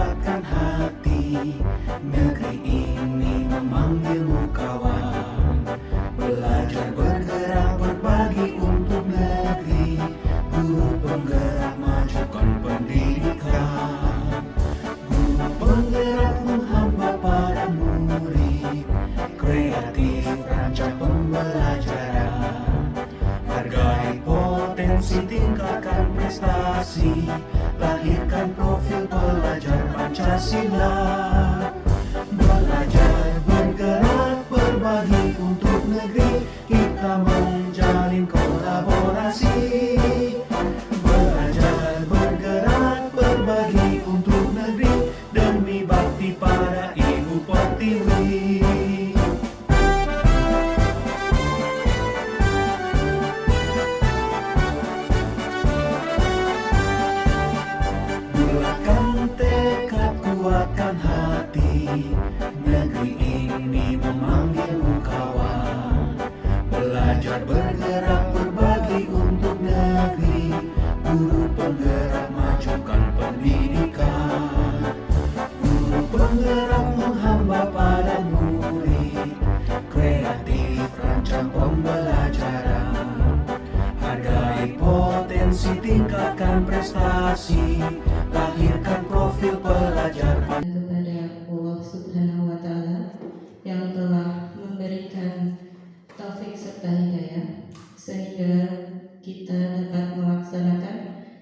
kuatkan hati. Negeri ini memanggilmu kawan. Belajar bergerak berbagi untuk negeri. Guru penggerak majukan pendidikan. Guru penggerak menghamba para murid. Kreatif rancang pembelajaran. Hargai potensi, tingkatkan prestasi. Lahirkan profil pelajar Pancasila. Belajar bergerak berbagi untuk negeri. Kita menjalin kolaborasi. Belajar bergerak berbagi untuk negeri. Demi bakti pada Ibu Pertiwi. Bulatkan tekad, kuatkan hati. Negeri ini memanggilmu kawan. Belajar bergerak berbagi untuk negeri. Guru penggerak majukan pendidikan. Guru penggerak menghamba pada murid. Kreatif rancang pembelajaran. Hargai potensi, tingkatkan prestasi. Lahirkan profil pelajar. Kepada Allah Subhanahu wa Ta'ala yang telah memberikan taufik serta hidayah sehingga kita dapat melaksanakan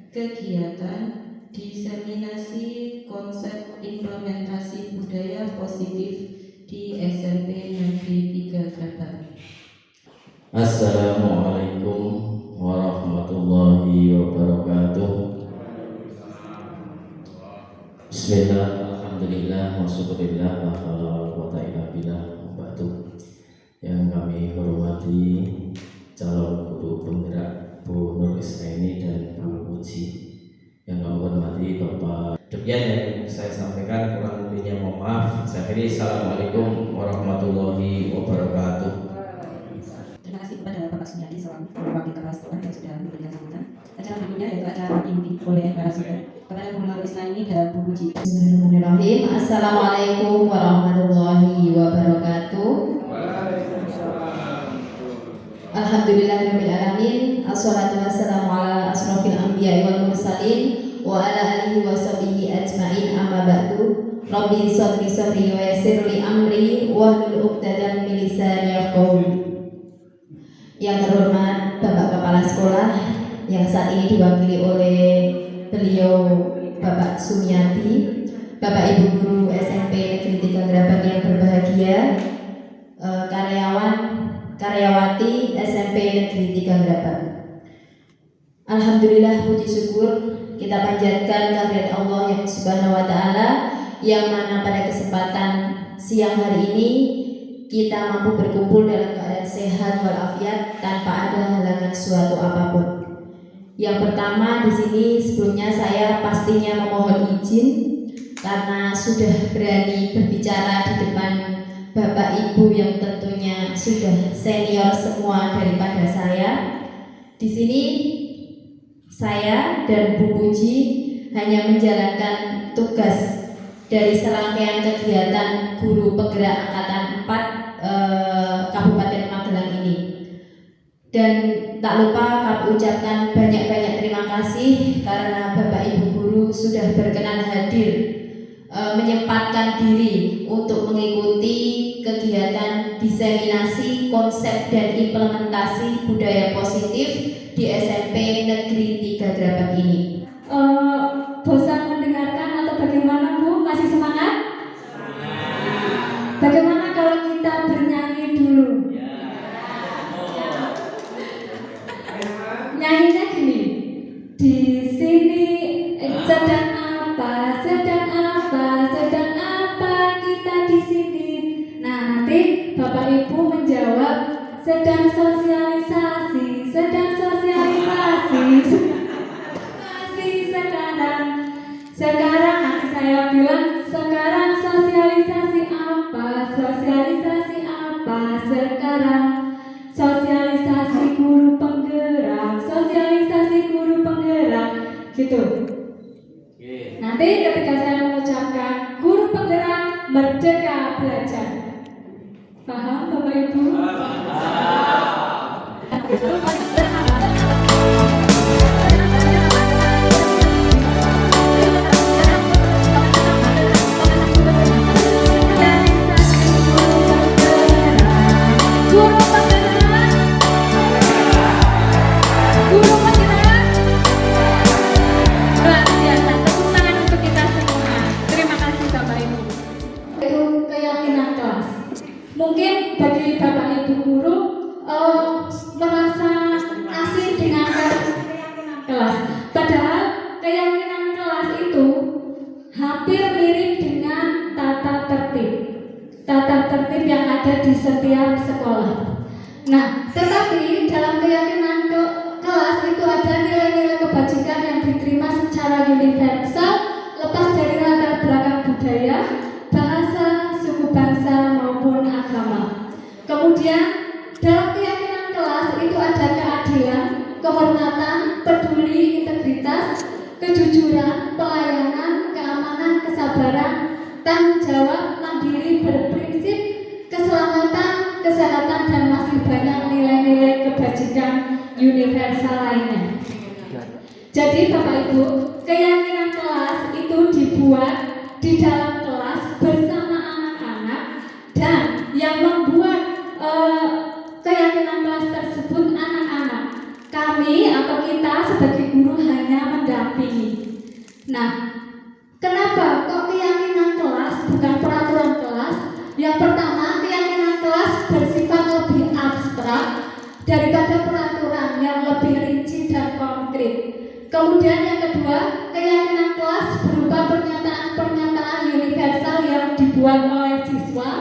kegiatan diseminasi konsep implementasi budaya positif di SMP Negeri 3 Grabat. Assalamualaikum warahmatullahi wabarakatuh. Bismillah, alhamdulillah, wa syukurillah, la haula wa la quwwata illa billah, wa ba'du. Yang kami hormati calon guru penggerak Bu Nur Isnaini dan Bu Puji. Yang kami hormati Bapak. Demikian yang saya sampaikan, kurang lebihnya mohon maaf. Saya akhiri, assalamualaikum warahmatullahi wabarakatuh. Terima kasih kepada Bapak Sunyadi selaku wakil kepala sekolah yang sudah memberikan sambutan. Acara berikutnya yaitu acara inti oleh narasumber kepada Bu Nur Isnaini dan Bu Puji. Bismillahirrahmanirrahim. Assalamualaikum warahmatullahi wabarakatuh. Alhamdulillahirabbil alamin. Assalatu wassalamu ala asrofil anbiya'i wal mursalin wa ala alihi wa sahbihi ajmain, amma ba'du. Rabbi sholli sholli wa yassir li amri wahlul 'uqdatam min lisani yafqahu. Yang terhormat Bapak Kepala Sekolah yang saat ini diwakili oleh beliau Bapak Sumiati, Bapak Ibu Guru SMP Negeri 3 Grabat yang berbahagia, karyawan karyawati SMP Negeri 3 Grabat. Alhamdulillah, puji syukur kita panjatkan kehadirat Allah yang Subhanahu wa Ta'ala, yang mana pada kesempatan siang hari ini kita mampu berkumpul dalam keadaan sehat walafiat tanpa ada halangan suatu apapun. Yang pertama, di sini sebelumnya saya pastinya memohon izin karena sudah berani berbicara di depan Bapak Ibu yang tentunya sudah senior semua daripada saya. Di sini saya dan Bu Puji hanya menjalankan tugas dari serangkaian kegiatan guru penggerak angkatan 4 Kabupaten Magelang ini. Dan tak lupa kami ucapkan banyak-banyak terima kasih karena Bapak Ibu guru sudah berkenan hadir, menyempatkan diri untuk mengikuti kegiatan diseminasi konsep dan implementasi budaya positif di SMP Negeri 3 Grabat ini. Bosan mendengarkan atau bagaimana, Bu? Masih semangat? Bagaimana kalau kita bernyanyi dulu? Nyanyinya gini. Di sini sedang apa? Sedang apa kita di sini? Nah, nanti Bapak Ibu menjawab sedang sosialisasi. Sekarang nanti saya bilang sekarang sosialisasi apa sekarang? Sosialisasi guru penggerak gitu. Nanti ketika saya mengucapkan merdeka belajar. Paham Bapak Ibu? Mungkin bagi Bapak Ibu guru merasa asing dengan keyakinan kelas. Padahal keyakinan kelas itu hampir mirip dengan tata tertib yang ada di setiap sekolah. Nah, tetapi dalam keyakinan kelas itu ada nilai-nilai kebajikan yang diterima secara universal, lepas dari latar belakang budaya, bahasa, suku bangsa maupun agama. Kemudian dalam keyakinan kelas itu ada keadilan, kehormatan, peduli, integritas, kejujuran, pelayanan, keamanan, kesabaran, tanggung jawab, mandiri, berprinsip, keselamatan, kesehatan, dan masih banyak nilai-nilai kebajikan universal lainnya. Jadi Bapak Ibu, keyakinan kelas itu dibuat di dalam kelas bersama anak-anak, dan yang membuat keyakinan kelas tersebut anak-anak. Kami atau kita sebagai guru hanya mendampingi. Nah, kenapa kok keyakinan kelas bukan peraturan kelas? Yang pertama, keyakinan kelas bersifat lebih abstrak daripada peraturan yang lebih rinci dan konkret. Kemudian yang kedua, keyakinan kelas berupa pernyataan-pernyataan universal yang dibuat oleh siswa.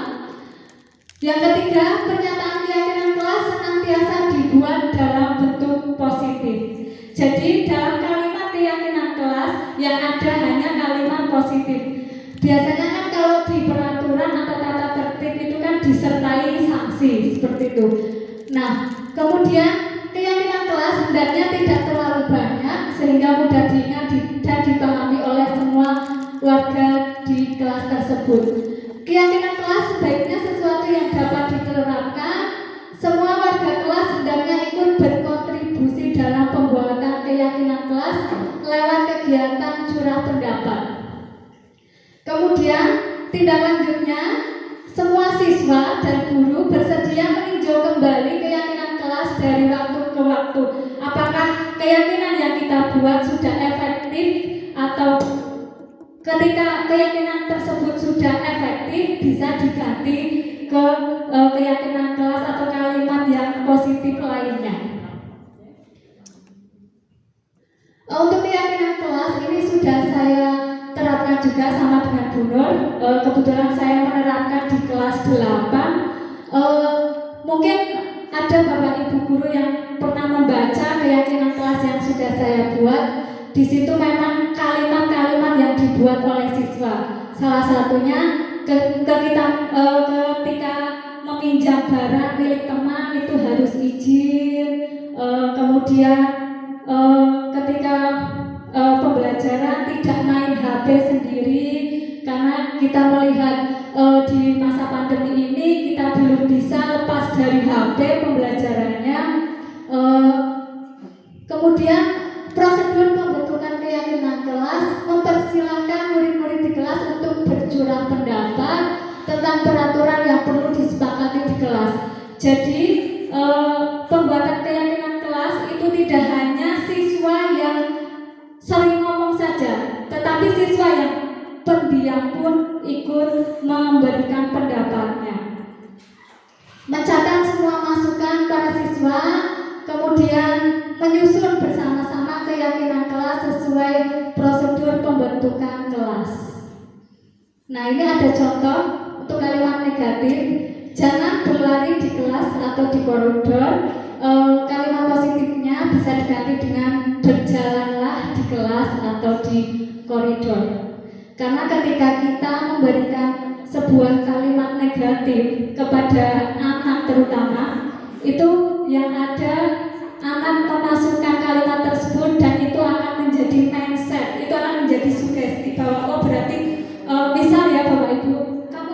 Yang ketiga, pernyataan keyakinan kelas senantiasa dibuat dalam bentuk positif. Jadi dalam kalimat keyakinan kelas yang ada hanya kalimat positif. Biasanya kan kalau di peraturan atau tata tertib itu kan disertai sanksi seperti itu. Nah, kemudian keyakinan kelas hendaknya tidak terlalu banyak sehingga mudah diingat dan dipahami oleh semua warga di kelas tersebut. Keyakinan kelas sebaiknya sesuatu yang dapat diterapkan. Semua warga kelas hendaknya ikut berkontribusi dalam pembuatan keyakinan kelas lewat kegiatan curah pendapat. Kemudian tindak lanjutnya, semua siswa dan guru bersedia meninjau kembali keyakinan kelas dari waktu ke waktu. Apakah keyakinan yang kita buat sudah efektif, atau ketika keyakinan tersebut sudah efektif bisa diganti ke keyakinan kelas atau kalimat yang positif lainnya. Untuk keyakinan kelas ini sudah saya terapkan juga sama dengan Bu Nur. Kebetulan saya menerapkan di kelas 8. Mungkin ada Bapak Ibu guru yang pernah membaca keyakinan kelas yang sudah saya buat. Di situ memang kalimat-kalimat yang dibuat oleh siswa. Salah satunya ketika meminjam barang milik teman itu harus izin. Kemudian ketika pembelajaran tidak main HP sendiri, karena kita melihat di masa pandemi ini kita belum bisa lepas dari HP pembelajarannya. Kemudian prosedur pembentukan keyakinan kelas mempersilahkan murid-murid di kelas untuk bercurah pendapat tentang peraturan yang perlu disepakati di kelas. Jadi pembuatan keyakinan kelas itu tidak hanya siswa yang sering ngomong saja, tetapi siswa yang pendiam pun ikut memberikan pendapatnya. Mencatat semua masukan para siswa, kemudian menyusun bersama-sama keyakinan kelas sesuai prosedur pembentukan kelas. Nah, ini ada contoh untuk kalimat negatif. Jangan berlari di kelas atau di koridor. Kalimat positifnya bisa diganti dengan berjalanlah di kelas atau di koridor. Karena ketika kita memberikan sebuah kalimat negatif kepada anak terutama, itu yang ada anak memasukkan kalimat tersebut dan itu akan menjadi mindset, itu akan menjadi sugesti bahwa oh berarti misal ya Bapak Ibu, kamu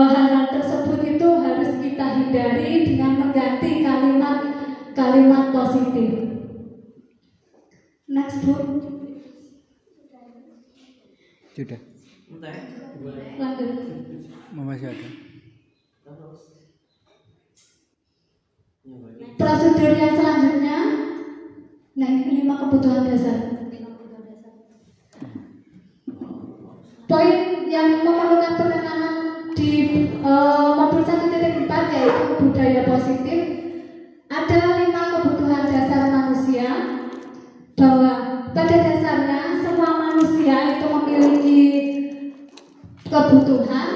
hal-hal tersebut itu harus kita hindari dengan mengganti kalimat positif. Next, Bu. Sudah. Lanjut. Masih ada. Prosedur yang selanjutnya, nah ini 5 kebutuhan dasar. Poin yang memerlukan penekanan di modul 1.4 yaitu budaya positif. Ada 5 kebutuhan dasar manusia, bahwa pada dasarnya semua manusia itu memiliki kebutuhan.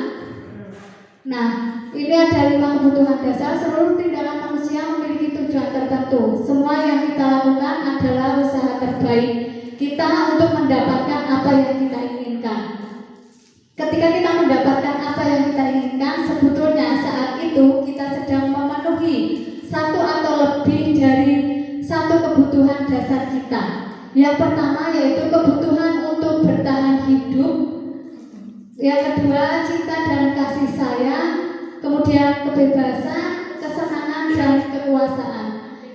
Nah, ini ada 5 kebutuhan dasar. Seluruh tindakan manusia memiliki tujuan tertentu. Semua yang kita lakukan adalah usaha terbaik kita untuk mendapatkan apa yang kita inginkan. Ketika kita mendapatkan apa yang kita inginkan, sebetulnya saat itu kita sedang memenuhi satu atau lebih dari satu kebutuhan dasar kita. Yang pertama yaitu kebutuhan untuk bertahan hidup. Yang kedua, cinta dan kasih sayang. Kemudian kebebasan, kesenangan dan kekuasaan.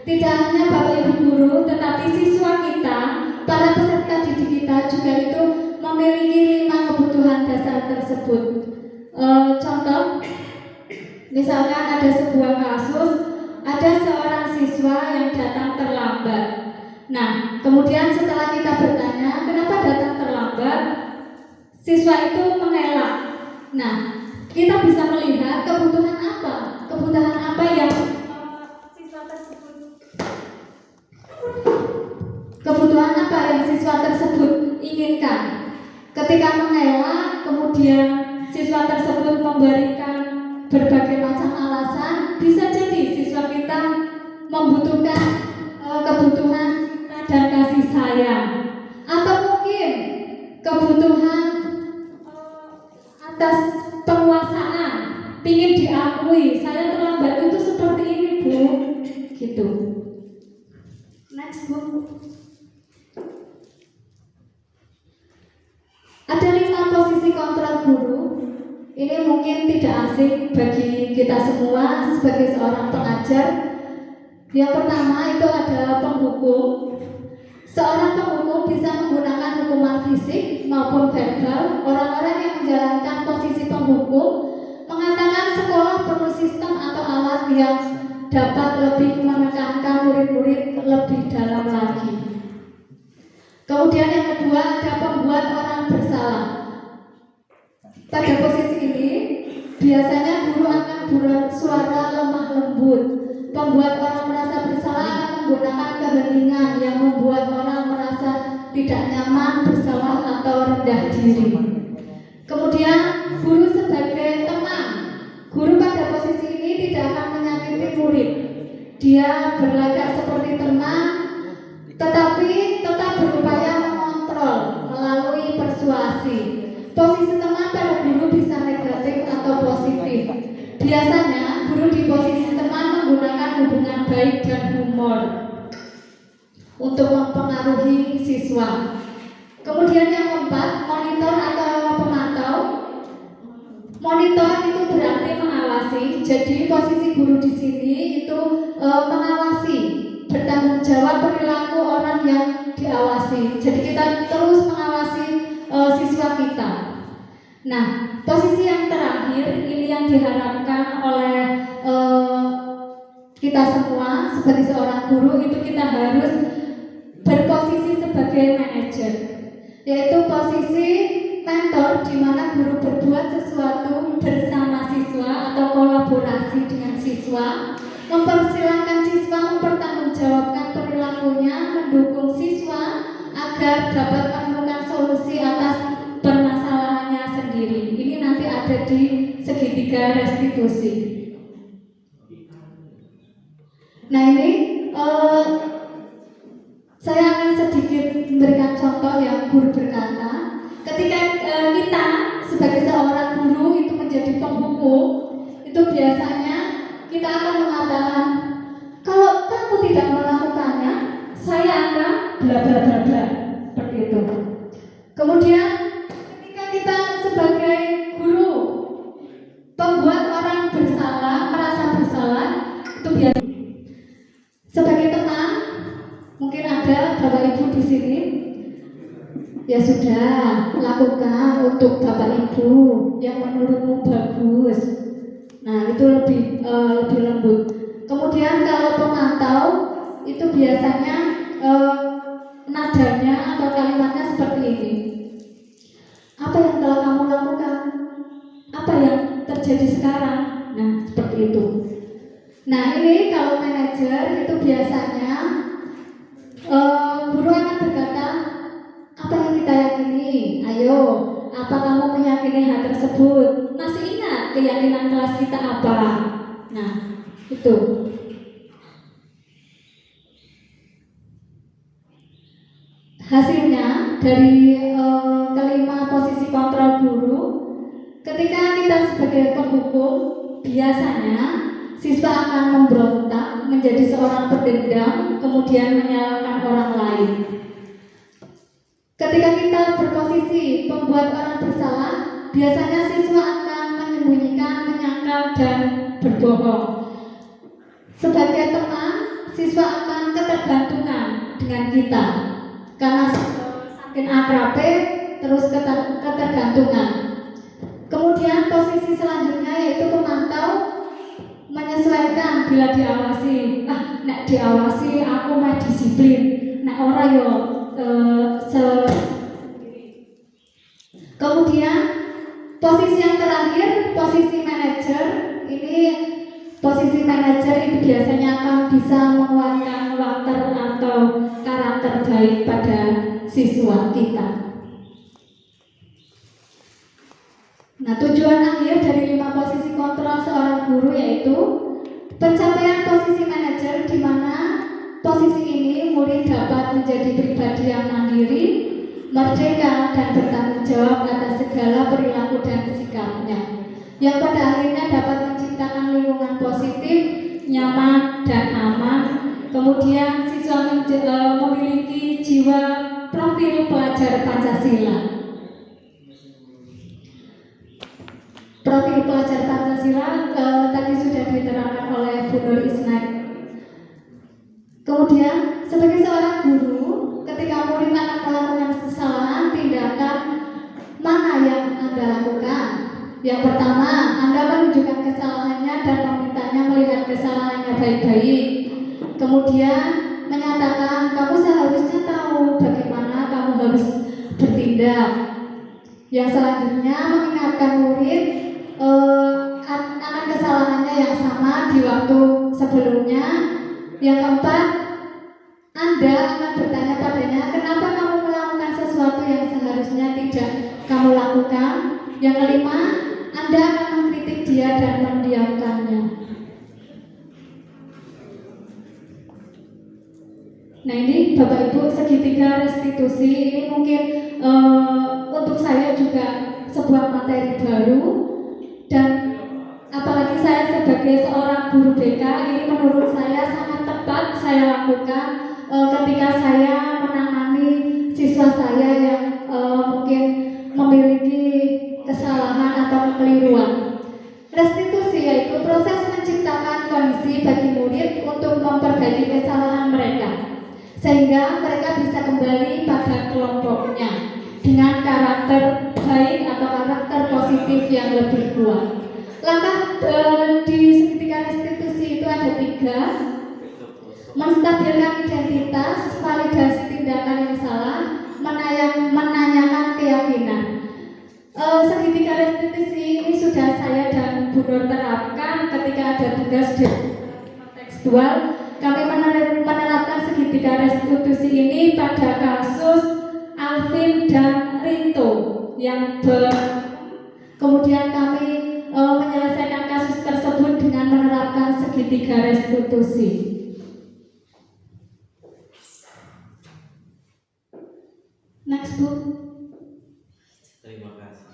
Tidak hanya Bapak Ibu guru, tetapi siswa kita, para peserta didik kita juga itu memiliki 5 kebutuhan dasar tersebut. Contoh, misalkan ada sebuah kasus, ada seorang siswa yang datang terlambat. Nah, kemudian setelah kita bertanya, kenapa datang terlambat? Siswa itu mengelak. Nah, kita bisa melihat kebutuhan apa yang siswa tersebut, kebutuhan apa yang siswa tersebut inginkan. Ketika mengelak, kemudian siswa tersebut memberikan berbagai macam alasan, bisa jadi siswa kita membutuhkan kebutuhan cinta dan kasih sayang, atau mungkin kebutuhan atas penguasaan, ingin diakui, saya terlambat itu seperti ini Bu, gitu. Next Bu. Ada 5 posisi kontrol guru. Ini mungkin tidak asing bagi kita semua sebagai seorang pengajar. Yang pertama itu ada penghukum. Seorang penghukum bisa menggunakan hukuman fisik maupun verbal. Orang-orang yang menjalankan posisi penghukum mengatakan sekolah perlu sistem atau alat yang dapat lebih menekankan murid-murid lebih dalam lagi. Kemudian yang kedua ada pembuat orang bersalah. Pada posisi ini biasanya guru akan bersuara lemah lembut. Pembuat orang merasa bersalah akan menggunakan keheningan yang membuat orang merasa tidak nyaman, bersalah atau rendah diri. Kemudian guru sebagai teman. Guru pada posisi ini tidak akan menyakiti murid. Dia berlagak seperti teman, tetapi tetap berupaya mengontrol melalui persuasi. Posisi teman pada guru bisa negatif atau positif. Biasanya guru di posisi teman menggunakan hubungan baik dan humor untuk mempengaruhi siswa. Kemudian yang keempat, monitor atau pemantau. Monitor itu berarti mengawasi. Jadi posisi guru di sini itu mengawasi, bertanggung jawab perilaku orang yang diawasi. Jadi kita terus mengawasi siswa kita. Nah, posisi yang terakhir ini yang diharapkan oleh kita semua sebagai seorang guru, itu kita harus berposisi sebagai manajer, yaitu posisi mentor, di mana guru berbuat sesuatu bersama siswa atau kolaborasi dengan siswa, mempersilahkan siswa mempertanggungjawabkan perilakunya, mendukung siswa agar dapat menemukan solusi atas permasalahannya sendiri. Ini nanti ada di segitiga restitusi. Nah ini saya akan sedikit memberikan contoh yang guru berkata. Ketika kita sebagai seorang guru itu menjadi penghukum, itu biasanya kita akan mengatakan, kalau kamu tidak melakukannya, saya akan bla bla bla bla, seperti itu. Kemudian ketika kita sebagai guru, pembuat di sini? Ya sudah, lakukan untuk Bapak Ibu yang menurutmu bagus. Nah, itu lebih lembut. Kemudian kalau pemantau itu biasanya nadanya atau kalimatnya seperti ini. Apa yang telah kamu lakukan? Apa yang terjadi sekarang? Nah, seperti itu. Nah, ini kalau manajer itu biasanya guru akan berkata, apa yang kita yakini? Ayo, apa kamu meyakini hal tersebut? Masih ingat keyakinan kelas kita apa? Nah, itu. Hasilnya dari kelima posisi kontrol guru, ketika kita sebagai penghukum, biasanya siswa akan memberontak menjadi seorang pendendam, kemudian menyalahkan orang lain. Ketika kita berposisi pembuat orang bersalah, biasanya siswa akan menyembunyikan, menyangkal, dan berbohong. Sebagai teman, siswa akan ketergantungan dengan kita karena saking akrabe terus ketergantungan. Kemudian posisi selanjutnya yaitu pemantau, menyesuaikan bila diawasi. Nek diawasi aku mah disiplin, nek ora yo Kemudian posisi yang terakhir, posisi manajer. Ini posisi manajer itu biasanya akan bisa menguatkan karakter atau karakter baik pada siswa kita. Nah, tujuan akhir dari 5 posisi kontrol seorang guru yaitu pencapaian posisi manajer, di mana posisi ini murid dapat menjadi pribadi yang mandiri, merdeka, dan bertanggung jawab atas segala perilaku dan sikapnya, yang pada akhirnya dapat menciptakan lingkungan positif, nyaman, dan aman. Kemudian siswa memiliki jiwa profil pelajar Pancasila. Profil pelajar Pancasila tadi sudah diterangkan oleh Bu Nur Isnat. Kemudian sebagai seorang guru, ketika murid akan melakukan kesalahan, tindakan mana yang Anda lakukan? Yang pertama, Anda menunjukkan kesalahannya dan memintanya melihat kesalahannya baik-baik. Kemudian menyatakan kamu seharusnya tahu bagaimana kamu harus bertindak. Yang selanjutnya mengingatkan murid akan kesalahannya yang sama di waktu sebelumnya. Yang keempat, Anda akan bertanya padanya, kenapa kamu melakukan sesuatu yang seharusnya tidak kamu lakukan. Yang kelima, Anda akan mengkritik dia dan mendiamkannya. Nah, ini Bapak Ibu segitiga restitusi. Ini mungkin untuk saya juga sebuah materi baru, dan apalagi saya sebagai seorang guru BK, ini menurut saya sangat tepat saya lakukan ketika saya menangani siswa saya yang mungkin memiliki kesalahan atau kekeliruan. Restitusi yaitu proses menciptakan kondisi bagi murid untuk memperbaiki kesalahan mereka, sehingga mereka bisa kembali pada kelompoknya dengan karakter baik atau karakter positif yang lebih kuat. Langkah di segitiga restitusi itu ada 3: menstabilkan identitas, validasi tindakan yang salah, menanyakan keyakinan. Segitiga restitusi ini sudah saya dan Bu Nur terapkan ketika ada tugas di tekstual. Kami menerapkan segitiga restitusi ini pada kasus Alvin dan Rinto yang kemudian kami menyelesaikan kasus tersebut dengan menerapkan segitiga restitusi. Next, Bu. Terima kasih.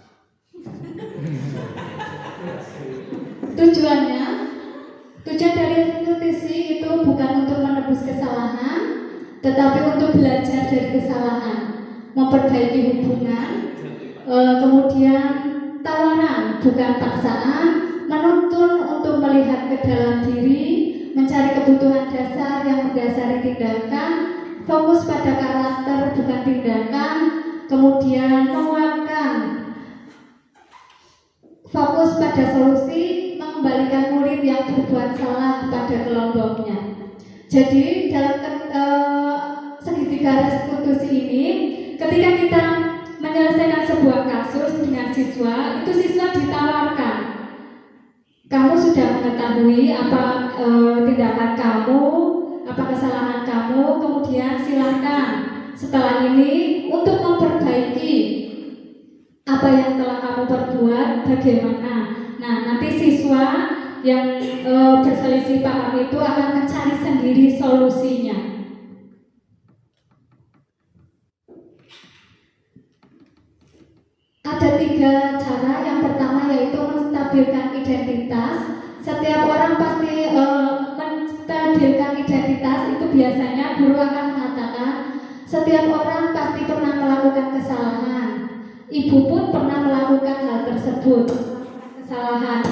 Tujuan dari restitusi itu bukan untuk menebus kesalahan, tetapi untuk belajar dari kesalahan, memperbaiki hubungan, kemudian tawaran bukan paksaan, menuntun untuk melihat ke dalam diri, mencari kebutuhan dasar yang mendasari tindakan, fokus pada karakter bukan tindakan, kemudian menguatkan, fokus pada solusi, mengembalikan murid yang berbuat salah pada kelompoknya. Jadi dalam segitiga restitusi ini, ketika kita menyelesaikan sebuah kasus dengan siswa, itu siswa ditawarkan, kamu sudah mengetahui apa tindakan kamu, apa kesalahan kamu, kemudian silakan setelah ini untuk memperbaiki apa yang telah kamu perbuat, bagaimana. Nah, nanti siswa yang berselisih paham itu akan mencari sendiri solusinya. Ada 3 cara. Yang pertama yaitu menstabilkan identitas. Setiap orang pasti menstabilkan identitas itu biasanya guru akan mengatakan setiap orang pasti pernah melakukan kesalahan. Ibu pun pernah melakukan hal tersebut, kesalahan.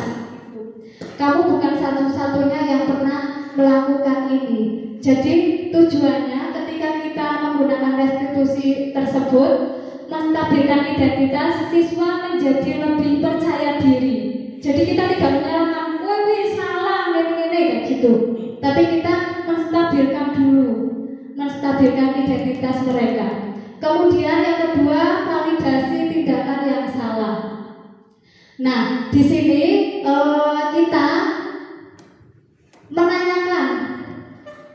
Kamu bukan satu-satunya yang pernah melakukan ini. Jadi tujuannya ketika kita menggunakan restitusi tersebut, menstabilkan identitas siswa menjadi lebih percaya diri. Jadi kita tidak menyalahkan, wah salah, ini kayak gitu. Tapi kita menstabilkan dulu, menstabilkan identitas mereka. Kemudian yang kedua, validasi tindakan yang salah. Nah, di sini kita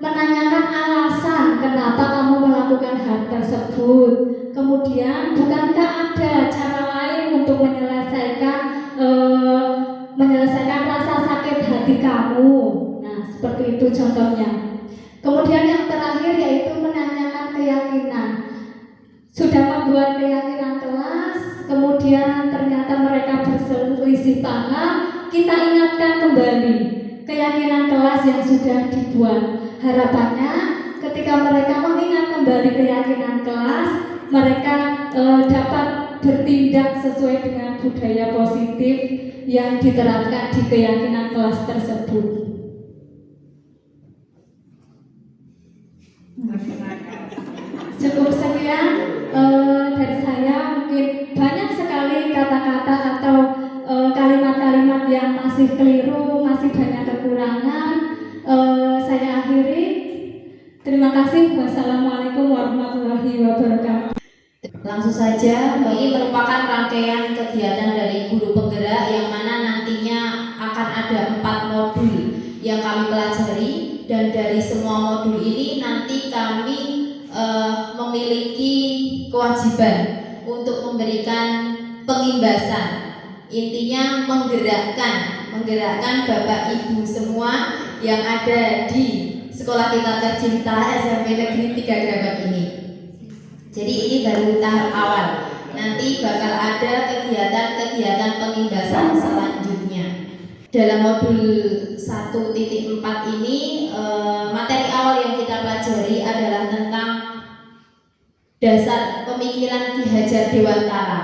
menanyakan alasan kenapa kamu melakukan hal tersebut. Kemudian, bukankah ada cara lain untuk menyelesaikan rasa sakit hati kamu? Nah, seperti itu contohnya. Kemudian yang terakhir yaitu menanyakan keyakinan. Sudah membuat keyakinan kelas, kemudian ternyata mereka berselisih paham, kita ingatkan kembali keyakinan kelas yang sudah dibuat. Harapannya ketika mereka mengingat kembali keyakinan kelas, mereka dapat bertindak sesuai dengan budaya positif yang diterapkan di keyakinan kelas tersebut. Cukup sekian dari saya. Mungkin banyak sekali kata-kata atau kalimat-kalimat yang masih keliru, masih banyak kekurangan. Saya akhiri. Terima kasih. Wassalamualaikum warahmatullahi wabarakatuh. Langsung saja, ini merupakan rangkaian kegiatan dari guru penggerak yang mana nantinya akan ada 4 modul yang kami pelajari, dan dari semua modul ini nanti kami memiliki kewajiban untuk memberikan pengimbasan. Intinya menggerakkan Bapak Ibu semua yang ada di sekolah kita tercinta SMP Negeri 3 Grabak ini. Jadi ini baru tahap awal. Nanti bakal ada kegiatan-kegiatan pengimbasan selanjutnya. Dalam modul 1.4 ini materi awal yang kita pelajari adalah tentang dasar pemikiran Ki Hajar Dewantara.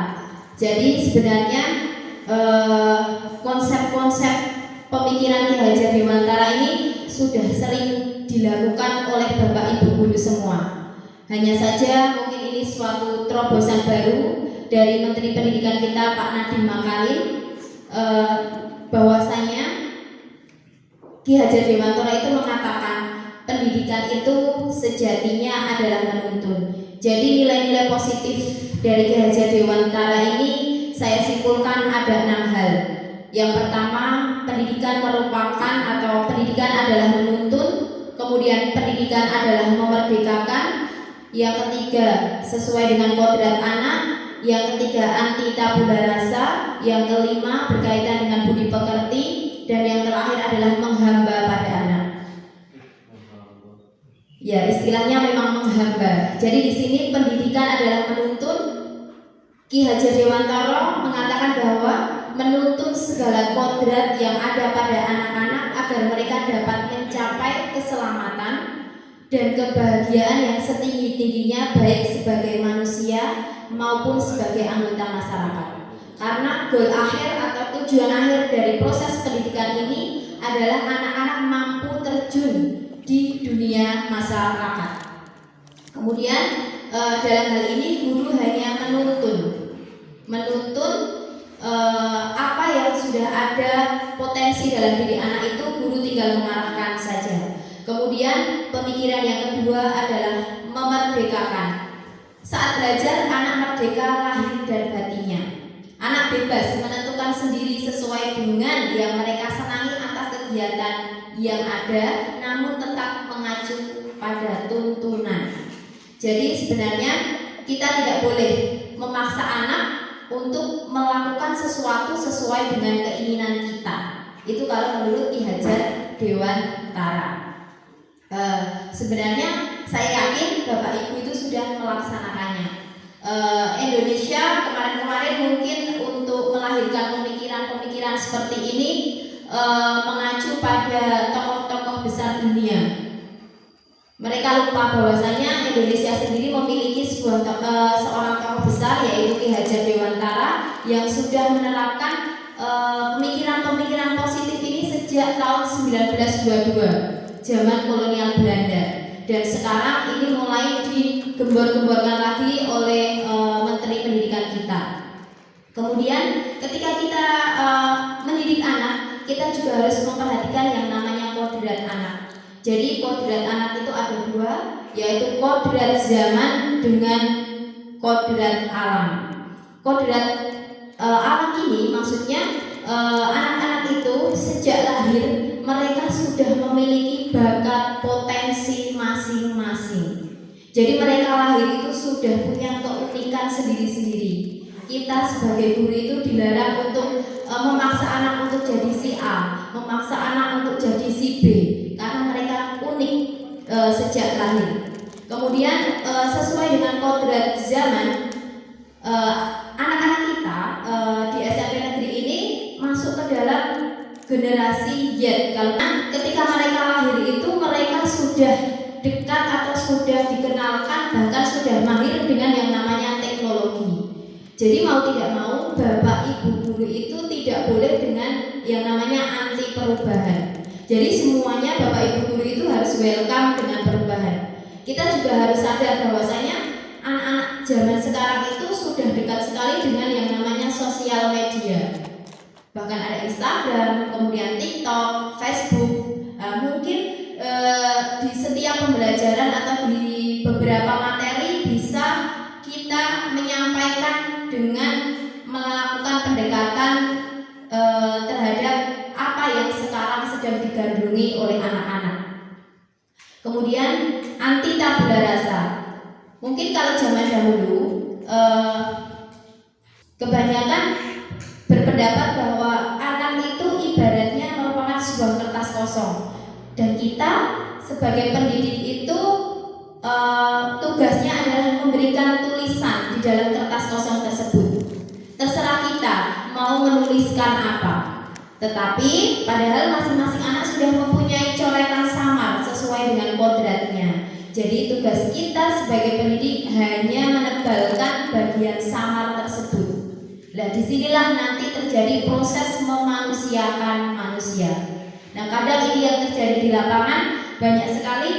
Jadi sebenarnya konsep-konsep pemikiran Ki Hajar Dewantara ini sudah sering dilakukan oleh Bapak Ibu guru semua. Hanya saja mungkin ini suatu terobosan baru dari Menteri Pendidikan kita Pak Nadiem Makarim, bahwasanya Ki Hajar Dewantara itu mengatakan pendidikan itu sejatinya adalah menuntun. Jadi nilai-nilai positif dari Ki Hajar Dewantara ini saya simpulkan ada 6 hal. Yang pertama, pendidikan merupakan atau pendidikan adalah menuntun. Kemudian pendidikan adalah memerdekakan. Yang ketiga, sesuai dengan kodrat anak. Yang ketiga, anti tabula rasa. Yang kelima, berkaitan dengan budi pekerti. Dan yang terakhir adalah menghamba pada anak. Ya, istilahnya memang menghamba. Jadi di sini pendidikan adalah menuntun. Ki Hajar Dewantara mengatakan bahwa menuntun segala kodrat yang ada pada anak-anak agar mereka dapat mencapai keselamatan dan kebahagiaan yang setinggi-tingginya, baik sebagai manusia maupun sebagai anggota masyarakat. Karena goal akhir atau tujuan akhir dari proses pendidikan ini adalah anak-anak mampu terjun di dunia masyarakat. Kemudian dalam hal ini guru hanya menuntun apa yang sudah ada potensi dalam diri anak itu, guru tinggal mengarahkan saja. Kemudian pemikiran yang kedua adalah memerdekakan. Saat belajar anak merdeka lahir dan batinnya. Anak bebas menentukan sendiri sesuai dengan yang mereka senangi atas kegiatan yang ada, namun tetap mengacu pada tuntunan. Jadi sebenarnya kita tidak boleh memaksa anak untuk melakukan sesuatu sesuai dengan keinginan kita. Itu kalau menurut Ki Hajar Dewantara. Sebenarnya saya yakin Bapak Ibu itu sudah melaksanakannya. Indonesia kemarin-kemarin mungkin untuk melahirkan pemikiran-pemikiran seperti ini mengacu pada tokoh-tokoh besar dunia. Mereka lupa bahwasanya Indonesia sendiri memiliki seorang tokoh besar, yaitu Ki Hajar Dewantara, yang sudah menerapkan pemikiran-pemikiran positif ini sejak tahun 1922, zaman kolonial Belanda. Dan sekarang ini mulai digembor-gemborkan lagi oleh Menteri Pendidikan kita. Kemudian ketika kita mendidik anak, kita juga harus memperhatikan yang namanya kodrat anak. Jadi kodrat anak itu ada dua, yaitu kodrat zaman dengan kodrat alam. Kodrat alam ini maksudnya anak-anak itu sejak lahir mereka sudah memiliki bakat potensi masing-masing. Jadi mereka lahir itu sudah punya keunikan sendiri-sendiri. Kita sebagai guru itu dilarang untuk memaksa anak untuk jadi si A, memaksa anak untuk jadi si B, karena mereka unik sejak lahir. Kemudian sesuai dengan kodrat zaman, anak-anak kita di SMP negeri ini masuk ke dalam generasi Y. Karena ketika mereka lahir itu mereka sudah dekat atau sudah dikenalkan, bahkan sudah mahir dengan yang namanya teknologi. Jadi mau tidak mau Bapak Ibu guru itu tidak boleh dengan yang namanya anti perubahan. Jadi semuanya Bapak Ibu guru itu harus welcome dengan perubahan. Kita juga harus sadar bahwasanya anak-anak zaman sekarang itu sudah dekat sekali dengan yang namanya sosial media. Bahkan ada Instagram, kemudian TikTok, Facebook. Mungkin di setiap pembelajaran atau di beberapa materi bisa kita menyampaikan dengan melakukan pendekatan terhadap apa yang sekarang sedang digandrungi oleh anak-anak. Kemudian anti tabula rasa. Mungkin kalau zaman dahulu kebanyakan berpendapat bahwa anak itu ibaratnya merupakan sebuah kertas kosong, dan kita sebagai pendidik itu tugasnya adalah memberikan tulisan di dalam kertas kosong tersebut. Terserah kita mau menuliskan apa. Tetapi padahal masing-masing anak sudah mempunyai coretan samar sesuai dengan kodratnya. Jadi tugas kita sebagai pendidik hanya menebalkan bagian samar tersebut. Nah, disinilah nanti terjadi proses memanusiakan manusia. Nah, kadang ini yang terjadi di lapangan banyak sekali.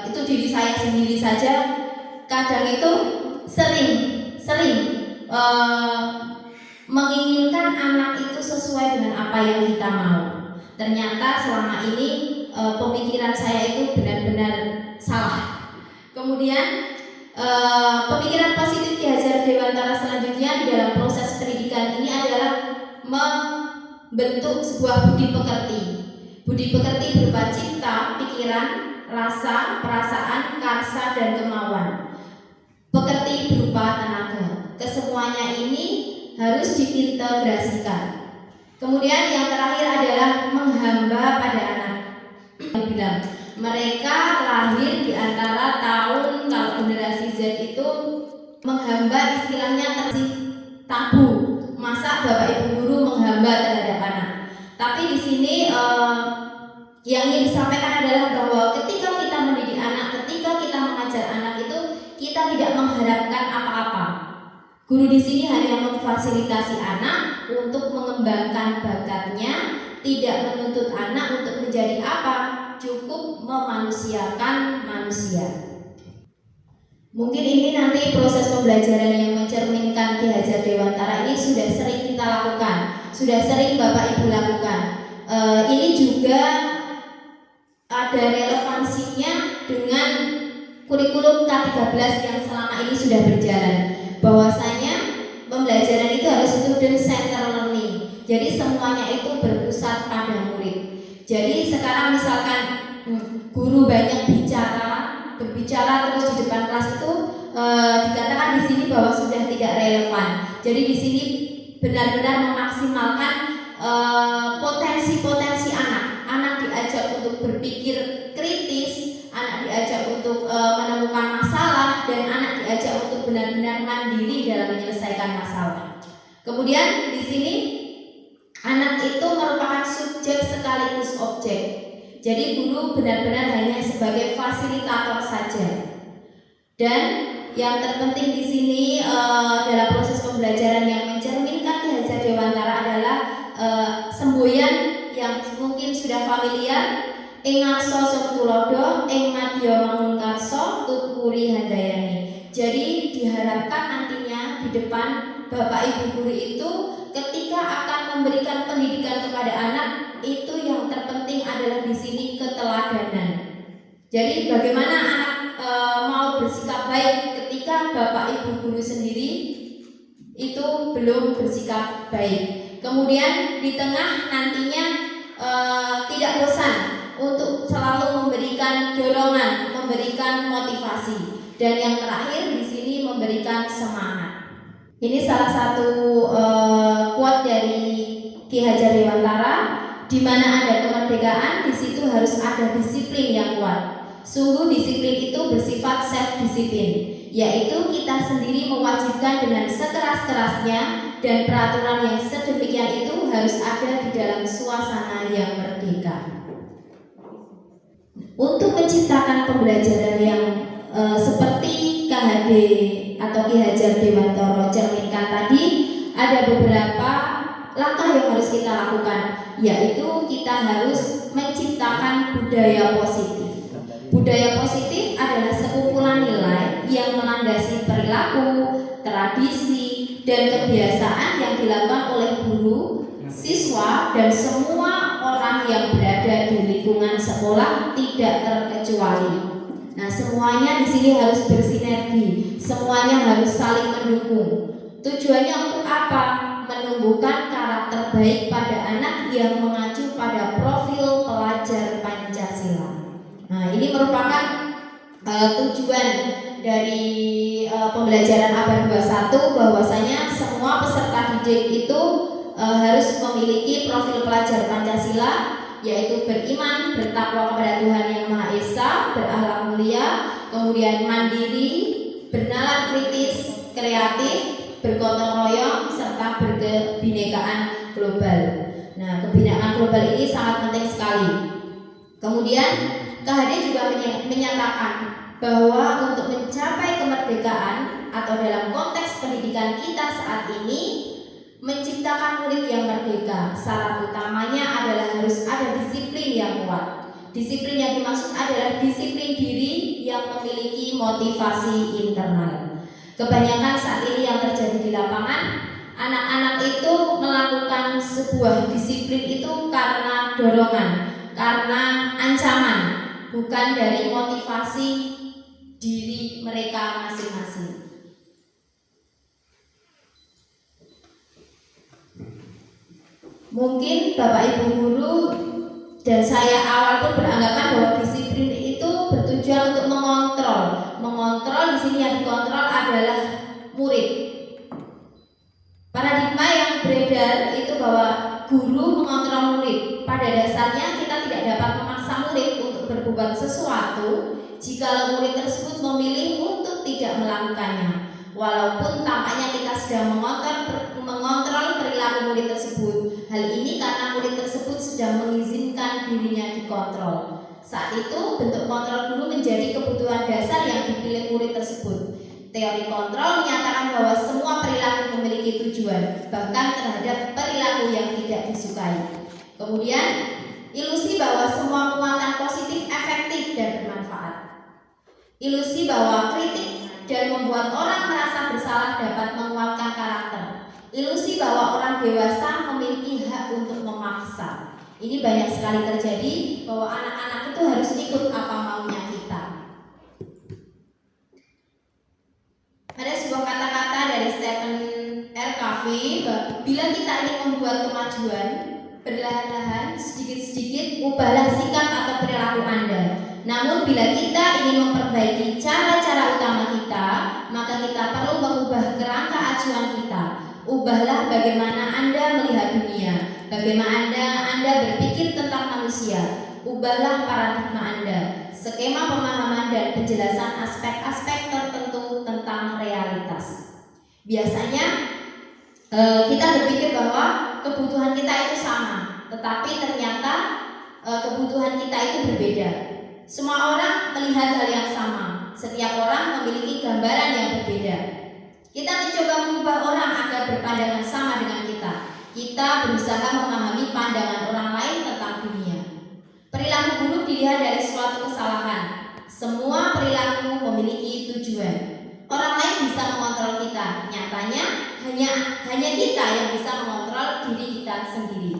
Itu diri saya sendiri saja kadang itu sering menginginkan anak itu sesuai dengan apa yang kita mau. Ternyata selama ini pemikiran saya itu benar-benar salah. Kemudian pemikiran positif Ki Hajar Dewantara selanjutnya di dalam proses pendidikan ini adalah membentuk sebuah budi pekerti. Budi pekerti berupa cipta, pikiran, rasa, perasaan, karsa, dan kemauan. Pekerti berupa tenaga. Kesemuanya ini harus diintegrasikan. Kemudian yang terakhir adalah menghamba pada anak. Bilang mereka lahir di antara tahun, kalau generasi Z itu menghamba istilahnya termasih tabu. Masa Bapak Ibu guru menghamba terhadap anak? Tapi di sini yang ingin disampaikan adalah bahwa ketika kita mendidik anak, ketika kita mengajar anak itu kita tidak mengharapkan apa-apa. Guru di sini hanya memfasilitasi anak untuk mengembangkan bakatnya, tidak menuntut anak untuk menjadi apa, cukup memanusiakan manusia. Mungkin ini nanti proses pembelajaran yang mencerminkan Ki Hajar Dewantara ini sudah sering kita lakukan, sudah sering Bapak Ibu lakukan. Ini juga ada relevansinya dengan kurikulum K13 yang selama ini sudah berjalan. Bahwasanya pembelajaran itu harus student center learning. Jadi semuanya itu berpusat pada murid. Jadi sekarang misalkan guru banyak berbicara terus di depan kelas itu dikatakan di sini bahwa sudah tidak relevan. Jadi di sini benar-benar memaksimalkan potensi-potensi anak diajak untuk berpikir kritis, anak diajak untuk menemukan masalah, dan anak diajak untuk benar-benar mandiri dalam menyelesaikan masalah. Kemudian di sini anak itu merupakan subjek sekaligus objek. Jadi guru benar-benar hanya sebagai fasilitator saja. Dan yang terpenting di sini dalam proses pembelajaran yang mencerminkan Ki Hajar Dewantara adalah semboyan yang mungkin sudah familiar. Ing ngarsa tulodo, ing madya mangunkarsa, tutpuri handayani. Jadi diharapkan nantinya di depan Bapak Ibu guru itu ketika akan memberikan pendidikan kepada anak, itu yang terpenting adalah di sini keteladanan. Jadi bagaimana anak mau bersikap baik ketika Bapak Ibu guru sendiri itu belum bersikap baik. Kemudian di tengah nantinya tidak bosan untuk selalu memberikan dorongan, memberikan motivasi, dan yang terakhir di sini memberikan semangat. Ini salah satu quote dari Ki Hajar Dewantara, di mana ada kemerdekaan, di situ harus ada disiplin yang kuat. Sungguh disiplin itu bersifat self disiplin, yaitu kita sendiri mewajibkan dengan sekeras-kerasnya, dan peraturan yang sedemikian itu harus ada di dalam suasana yang merdeka. Untuk menciptakan pembelajaran yang seperti KHD atau Ki Hajar Dewantara cerminkan tadi, ada beberapa langkah yang harus kita lakukan, yaitu kita harus menciptakan budaya positif. Budaya positif adalah sekumpulan nilai yang melandasi perilaku, tradisi, dan kebiasaan yang dilakukan oleh guru, siswa, dan semua orang yang berada di lingkungan sekolah tidak terkecuali. Nah, semuanya di sini harus bersinergi, semuanya harus saling mendukung. Tujuannya untuk apa? Menumbuhkan karakter baik pada anak yang mengacu pada profil pelajar Pancasila. Nah, ini merupakan tujuan dari pembelajaran abad 21, bahwasanya semua peserta didik itu harus memiliki profil pelajar Pancasila, yaitu beriman, bertakwa kepada Tuhan Yang Maha Esa, berakhlak mulia, kemudian mandiri, bernalar kritis, kreatif, bergotong royong, serta berkebinekaan global. Nah, kebinekaan global ini sangat penting sekali. Kemudian KHD juga menyatakan bahwa untuk mencapai kemerdekaan atau dalam konteks pendidikan kita saat ini, menciptakan murid yang merdeka, syarat utamanya adalah harus ada disiplin yang kuat. Disiplin yang dimaksud adalah disiplin diri yang memiliki motivasi internal. Kebanyakan saat ini yang terjadi di lapangan, anak-anak itu melakukan sebuah disiplin itu karena dorongan, karena ancaman, bukan dari motivasi diri mereka masing-masing. Mungkin Bapak Ibu guru dan saya awal pun beranggapan bahwa disiplin itu bertujuan untuk mengontrol. Mengontrol di sini yang dikontrol adalah murid. Paradigma yang beredar itu bahwa guru mengontrol murid. Pada dasarnya kita tidak dapat memaksa murid untuk berbuat sesuatu jika murid tersebut memilih untuk tidak melakukannya. Walaupun tampaknya kita sedang mengontrol perilaku murid tersebut. Hal ini karena murid tersebut sudah mengizinkan dirinya dikontrol. Saat itu bentuk kontrol guru menjadi kebutuhan dasar yang dipilih murid tersebut. Teori kontrol menyatakan bahwa semua perilaku memiliki tujuan, bahkan terhadap perilaku yang tidak disukai. Kemudian ilusi bahwa semua muatan positif efektif dan bermanfaat. Ilusi bahwa kritik dan membuat orang merasa bersalah dapat menguatkan karakter. Ilusi bahwa orang dewasa memiliki hak untuk memaksa. Ini banyak sekali terjadi bahwa anak-anak itu harus ikut apa maunya kita. Ada sebuah kata-kata dari Stephen R. Covey, bila kita ingin membuat kemajuan, perlahan-lahan, sedikit-sedikit, ubahlah sikap atau perilaku Anda. Namun bila kita ingin memperbaiki cara-cara utama kita, maka kita perlu mengubah kerangka acuan kita. Ubahlah bagaimana Anda melihat dunia, bagaimana Anda berpikir tentang manusia. Ubahlah paradigma Anda, skema pemahaman dan penjelasan aspek-aspek tertentu tentang realitas. Biasanya kita berpikir bahwa kebutuhan kita itu sama, tetapi ternyata kebutuhan kita itu berbeda. Semua orang melihat hal yang sama, setiap orang memiliki gambaran yang berbeda. Kita mencoba mengubah orang agar berpandangan sama dengan kita. Kita berusaha memahami pandangan orang lain tentang dunia. Perilaku buruk dilihat dari suatu kesalahan. Semua perilaku memiliki tujuan. Orang lain bisa mengontrol kita. Nyatanya hanya kita yang bisa mengontrol diri kita sendiri.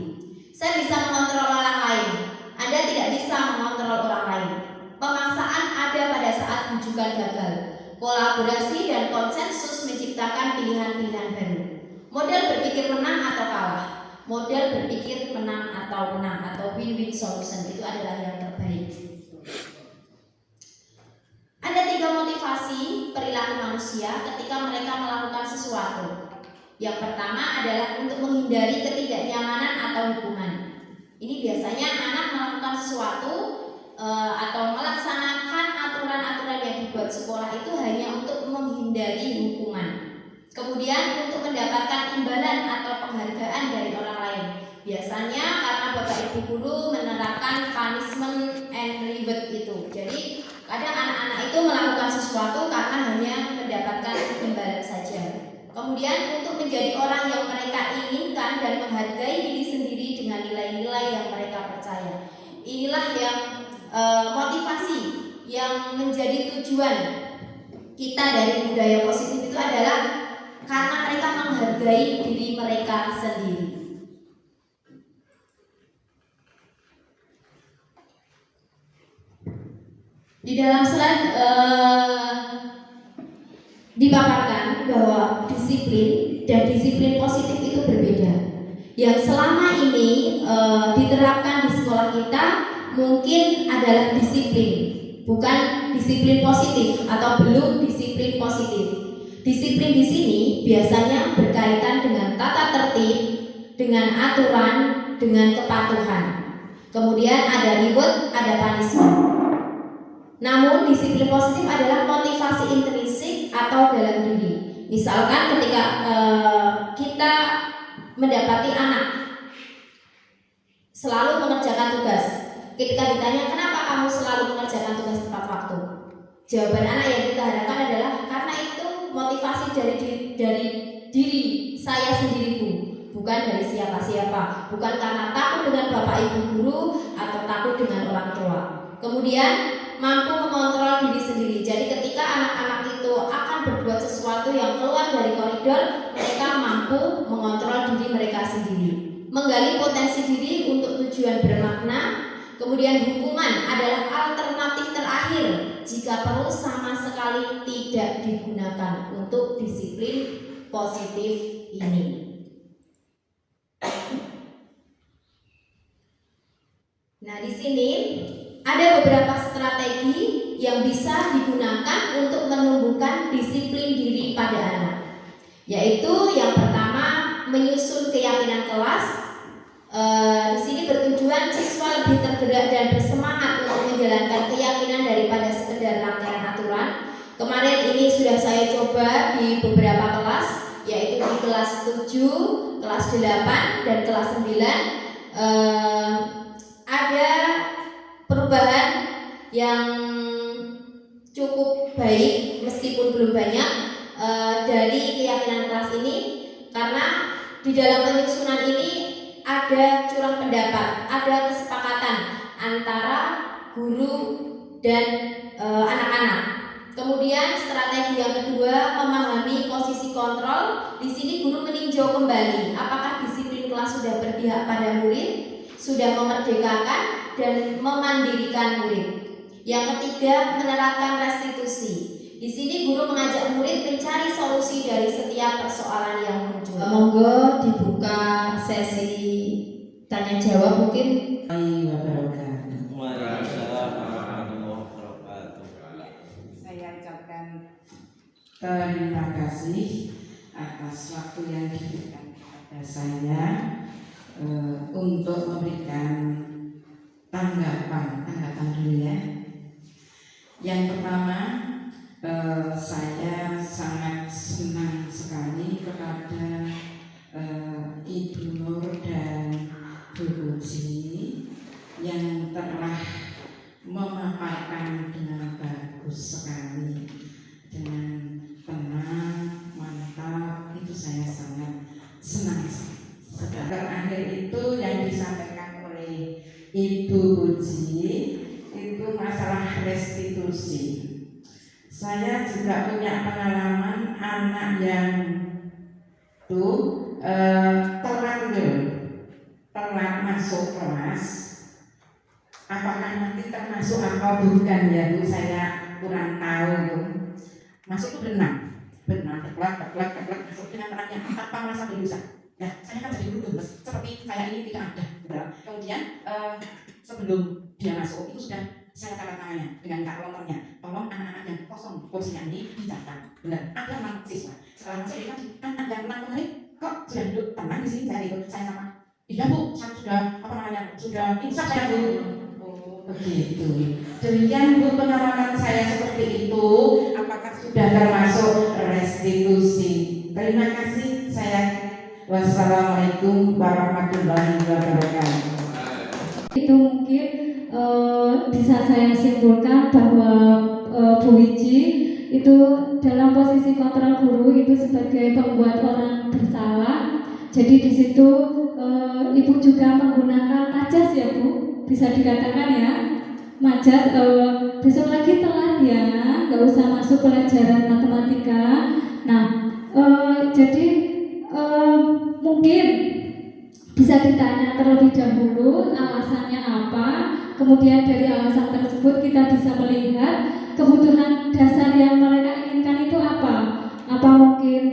Saya bisa mengontrol orang lain. Anda tidak bisa mengontrol orang lain. Pemaksaan ada pada saat bujukan gagal. Kolaborasi dan konsensus menciptakan pilihan-pilihan baru. Model berpikir menang atau kalah. Model berpikir menang atau win-win solution itu adalah yang terbaik. Ada 3 motivasi perilaku manusia ketika mereka melakukan sesuatu. Yang pertama adalah untuk menghindari ketidaknyamanan atau hukuman. Ini biasanya anak melakukan sesuatu atau melaksanakan aturan-aturan yang dibuat sekolah itu hanya untuk menghindari hukuman. Kemudian untuk mendapatkan imbalan atau penghargaan dari orang lain. Biasanya karena Bapak Ibu guru menerapkan punishment and reward itu. Jadi kadang anak-anak itu melakukan sesuatu karena hanya mendapatkan imbalan saja. Kemudian untuk menjadi orang yang mereka inginkan dan menghargai diri sendiri dengan nilai-nilai yang mereka percaya. Inilah yang motivasi yang menjadi tujuan kita dari budaya positif itu adalah karena mereka menghargai diri mereka sendiri. Di dalam slide dipaparkan bahwa disiplin dan disiplin positif itu berbeda. Yang selama ini diterapkan di sekolah kita mungkin adalah disiplin, bukan disiplin positif atau belum disiplin positif. Disiplin di sini biasanya berkaitan dengan tata tertib, dengan aturan, dengan kepatuhan. Kemudian ada reward, ada punishment. Namun disiplin positif adalah motivasi intrinsik atau dalam diri. Misalkan ketika kita mendapati anak selalu mengerjakan tugas, ketika ditanya kenapa kamu selalu mengerjakan tugas tepat waktu, jawaban anak yang kita harapkan adalah karena itu motivasi dari diri saya sendiri, bukan dari siapa-siapa, bukan karena takut dengan bapak ibu guru atau takut dengan orang tua. Kemudian mampu mengontrol diri sendiri. Jadi ketika anak-anak itu akan berbuat sesuatu yang keluar dari koridor, mereka mampu mengontrol diri mereka sendiri. Menggali potensi diri untuk tujuan bermakna. Kemudian hukuman adalah alternatif terakhir jika perlu sama sekali tidak digunakan untuk disiplin positif ini. Nah, di sini ada beberapa strategi yang bisa digunakan untuk menumbuhkan disiplin diri pada anak. Yaitu yang pertama, menyusun keyakinan kelas. Di sini bertujuan siswa lebih tergerak dan bersemangat untuk menjalankan keyakinan daripada sekedar rangkaian aturan. Kemarin ini sudah saya coba di beberapa kelas, yaitu di kelas 7, kelas 8, dan kelas 9. Ada perubahan yang cukup baik meskipun belum banyak dari keyakinan kelas ini, karena di dalam penyusunan ini ada curah pendapat, ada kesepakatan antara guru dan anak-anak. Kemudian strategi yang kedua, memahami posisi kontrol. Di sini guru meninjau kembali apakah disiplin kelas sudah berpihak pada murid, sudah memerdekakan dan memandirikan murid. Yang ketiga, menerapkan restitusi. Di sini guru mengajak murid mencari solusi dari setiap persoalan yang muncul. Monggo dibuka sesi tanya jawab mungkin. Saya ucapkan terima kasih atas waktu yang diberikan kepada saya untuk memberikan tanggapan dulu ya. Yang pertama, saya sangat senang sekali kepada Ibu Nur dan Bu Puji yang telah memaparkan dengan bagus sekali, dengan tenang, mantap. Itu saya sangat senang. Terakhir itu yang disampaikan oleh Ibu Puji itu masalah restitusi. Saya juga punya pengalaman anak yang telat masuk kelas. Apakah nanti termasuk atau bukan ya Bu, saya kurang tahu. Masuk benar telat masuk dengan perannya tanpa merasa berdosa. Ya, saya kan jadi guru seperti saya ini tidak ada. Kemudian sebelum dia masuk itu sudah saya tanda tangannya dengan kak nomornya. Tolong anak-anak yang kosong kursinya ini dicatat. Benar, ada 6 siswa. Setelah masuk ini kan yang 6 kemarin kok sudah duduk tenang di sini, saya ikut, saya sama. Iya Bu, saya sudah sudah insaf saya Bu. Oh begitu. Demikian Bu pengalaman saya seperti itu. Apakah sudah termasuk restitusi? Terima kasih. Wassalamualaikum warahmatullahi wabarakatuh. Itu mungkin bisa saya simpulkan bahwa Bu Wiji itu dalam posisi kontrol guru itu sebagai pembuat orang bersalah. Jadi di situ Ibu juga menggunakan majas ya Bu, bisa dikatakan ya, majas. Besok lagi telat ya, nggak usah masuk pelajaran matematika. Nah, jadi mungkin bisa ditanya terlebih dahulu alasannya apa, kemudian dari alasan tersebut kita bisa melihat kebutuhan dasar yang mereka inginkan itu apa. Apa mungkin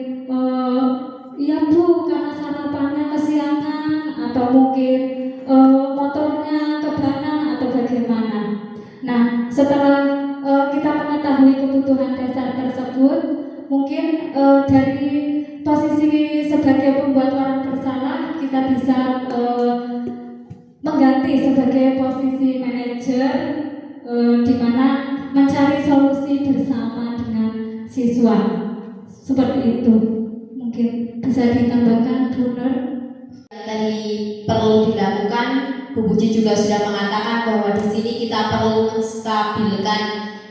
ya Bu karena sarapannya kesiangan, atau mungkin motornya kebanan atau bagaimana. Nah, setelah kita mengetahui kebutuhan dasar tersebut, mungkin dari posisi sebagai pembuat orang bersalah kita bisa mengganti sebagai posisi manajer, di mana mencari solusi bersama dengan siswa. Seperti itu. Mungkin bisa ditambahkan Bu Nur. Tadi perlu dilakukan, Bu Puji juga sudah mengatakan bahwa di sini kita perlu menstabilkan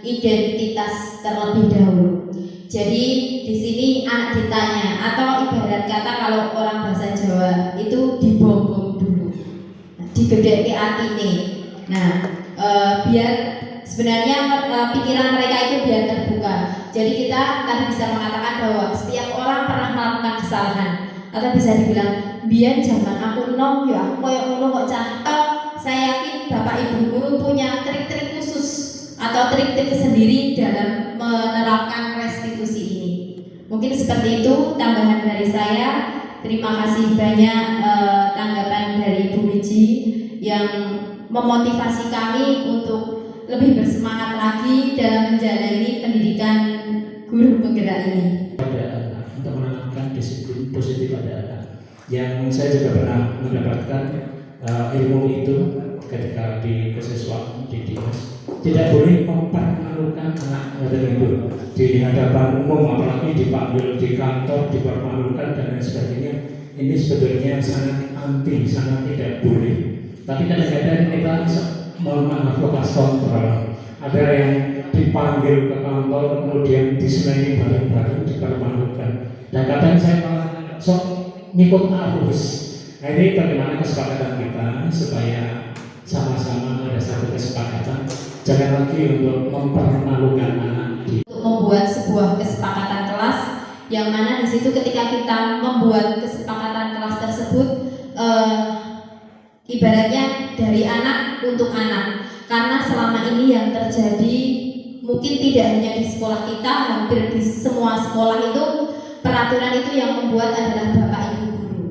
identitas terlebih dahulu. Jadi di sini anak ditanya, atau ibarat kata kalau orang bahasa Jawa itu dibombong dulu, digedek ke atine. Nah, biar sebenarnya pikiran mereka itu biar terbuka. Jadi kita tadi bisa mengatakan bahwa setiap orang pernah melakukan kesalahan, atau bisa dibilang biar zaman aku nom ya koyo ngono kok cah. Saya yakin Bapak Ibu guru punya trik-trik khusus atau trik-trik sendiri dalam menerapkan restitusi ini. Mungkin seperti itu tambahan dari saya. Terima kasih banyak tanggapan dari Bu Wiji yang memotivasi kami untuk lebih bersemangat lagi dalam menjalani pendidikan guru penggerak ini. Pada anak, untuk menanamkan disiplin positif pada anak. Yang saya juga pernah mendapatkan ilmu itu ketika di kesiswaan di dinas, tidak boleh mempermalukan anak itu di hadapan umum, apalagi dipanggil di kantor, dipermalukan dan lain sebagainya. Ini sebetulnya sangat anti, sangat tidak boleh. Tapi kadang-kadang kita mohon maaf lepas kontrol. Ada yang dipanggil ke kantor kemudian disenangi bareng-bareng, dipermalukan. Dan kadang saya malah sok ngikut arus. Nah, ini bagaimana kesepakatan kita supaya sama-sama ada satu kesepakatan, jangan lagi untuk mempermalukan anak. Untuk yang mana di situ ketika kita membuat kesepakatan kelas tersebut ibaratnya dari anak untuk anak, karena selama ini yang terjadi mungkin tidak hanya di sekolah kita, hampir di semua sekolah itu peraturan itu yang membuat adalah bapak ibu guru.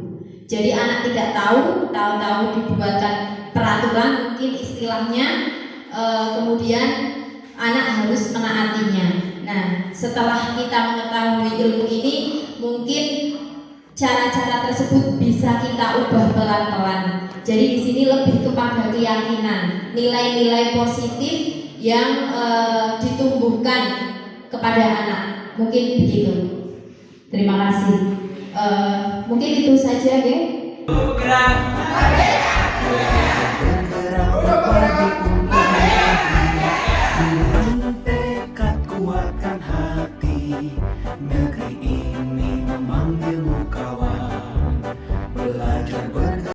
Jadi anak tidak tahu dibuatkan peraturan mungkin istilahnya, kemudian anak harus menaatinya. Nah, setelah kita mengetahui ilmu ini, mungkin cara-cara tersebut bisa kita ubah pelan-pelan. Jadi di sini lebih kepada keyakinan, nilai-nilai positif yang ditumbuhkan kepada anak. Mungkin begitu. Terima kasih. Mungkin itu saja, ya.